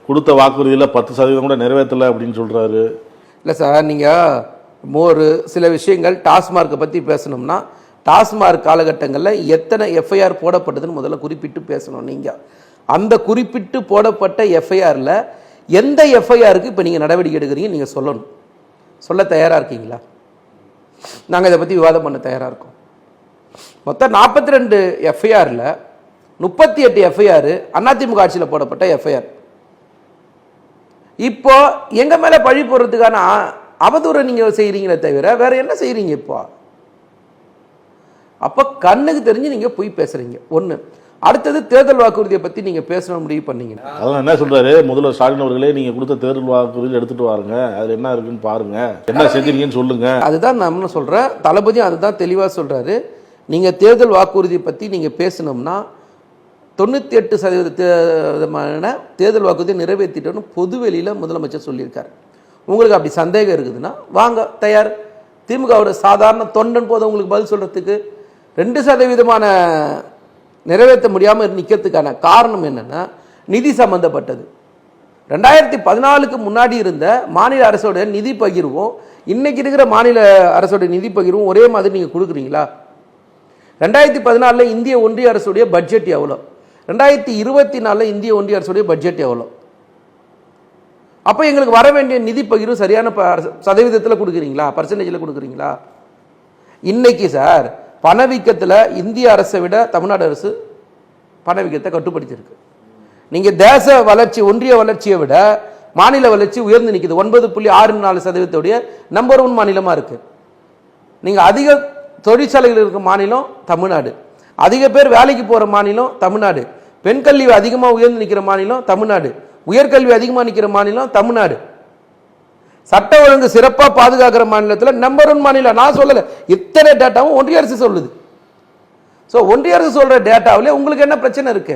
கொடுத்த வாக்குறுதியில் 10% கூட நிறைவேற்றலை அப்படின்னு சொல்கிறாரு. இல்லை சார், நீங்கள் சில விஷயங்கள் டாஸ்மார்க்கை பற்றி பேசணும்னா டாஸ்மார்க் காலகட்டங்களில் எத்தனை எஃப்ஐஆர் போடப்பட்டதுன்னு முதல்ல குறிப்பிட்டு பேசணும். நீங்கள் அந்த குறிப்பிட்டு போடப்பட்ட எஃப்ஐஆரில் எந்த எஃப்ஐஆருக்கு இப்போ நீங்கள் நடவடிக்கை எடுக்கிறீங்க நீங்கள் சொல்லணும். சொல்ல தயாராக இருக்கீங்களா? நாங்கள் இதை பற்றி விவாதம் பண்ண தயாராக இருக்கோம். மொத்தம் 42 எஃப்ஐஆரில் 38 எஃப்ஐஆர் அதிமுக ஆட்சியில் போடப்பட்ட எஃப்ஐஆர். இப்போ எங்கள் மேலே பழி போடுறதுக்கான அவதூறை நீங்கள் செய்கிறீங்களே தவிர வேற என்ன செய்கிறீங்க? இப்போ அப்போ கண்ணுக்கு தெரிஞ்சு நீங்கள் போய் பேசுகிறீங்க. ஒன்று. அடுத்தது தேர்தல் வாக்குறுதியை பற்றி நீங்கள் பேசணும் முடிவு பண்ணீங்க. அதான் என்ன சொல்கிறாரு முதல்வர் ஸ்டாலின் அவர்களே, நீங்கள் கொடுத்த தேர்தல் வாக்குறுதியில் எடுத்துகிட்டு வாருங்க, அதில் என்ன இருக்குன்னு பாருங்க, என்ன செஞ்சீங்கன்னு சொல்லுங்க. அதுதான் நான் என்ன சொல்கிறேன், தளபதி அதுதான் தெளிவாக சொல்கிறாரு. நீங்கள் தேர்தல் வாக்குறுதியை பற்றி நீங்கள் பேசணும்னா 98% தேர்தல் வாக்குறுதியை நிறைவேற்றிட்டோன்னு பொதுவெளியில் முதலமைச்சர் சொல்லியிருக்காரு. உங்களுக்கு அப்படி சந்தேகம் இருக்குதுன்னா வாங்க, தயார். திமுகவோட சாதாரண தொண்டன் போது உங்களுக்கு பதில் சொல்கிறதுக்கு 2% நிறைவேற்ற முடியாமல் நிற்கிறதுக்கான காரணம் என்னென்னா நிதி சம்பந்தப்பட்டது. 2014க்கு முன்னாடி இருந்த மாநில அரசோட நிதி பகிர்வும் இன்னைக்கு இருக்கிற மாநில அரசோட நிதி பகிர்வும் ஒரே மாதிரி நீங்கள் கொடுக்குறீங்களா? 2014 இந்திய ஒன்றிய அரசுடைய பட்ஜெட் எவ்வளோ? 2024 இந்திய ஒன்றிய அரசுடைய பட்ஜெட் எவ்வளோ? அப்போ எங்களுக்கு வர வேண்டிய நிதி பகிர்வு சரியான சதவீதத்தில் கொடுக்குறீங்களா? பர்சன்டேஜில் கொடுக்குறீங்களா? இன்னைக்கு சார் பணவீக்கத்தில் இந்திய அரசை விட தமிழ்நாடு அரசு பணவீக்கத்தை கட்டுப்படுத்தியிருக்கு. நீங்கள் தேச வளர்ச்சி ஒன்றிய வளர்ச்சியை விட மாநில வளர்ச்சி உயர்ந்து நிற்குது. 9.64% நம்பர் 1 மாநிலமாக இருக்குது. நீங்கள் அதிக தொழிற்சாலைகள் இருக்கிற மாநிலம் தமிழ்நாடு, அதிக பேர் வேலைக்கு போகிற மாநிலம் தமிழ்நாடு, பெண் கல்வி அதிகமாக உயர்ந்து நிற்கிற மாநிலம் தமிழ்நாடு, உயர்கல்வி அதிகமாக நிற்கிற மாநிலம் தமிழ்நாடு, சட்ட ஒழுங்கு சிறப்பாக பாதுகாக்கிற மாநிலத்தில் நம்பர் 1 மாநிலம். நான் சொல்லலை, இத்தனை டேட்டாவும் ஒன்றிய அரசு சொல்லுது. ஸோ ஒன்றிய அரசு சொல்கிற டேட்டாவிலே உங்களுக்கு என்ன பிரச்சனை இருக்கு?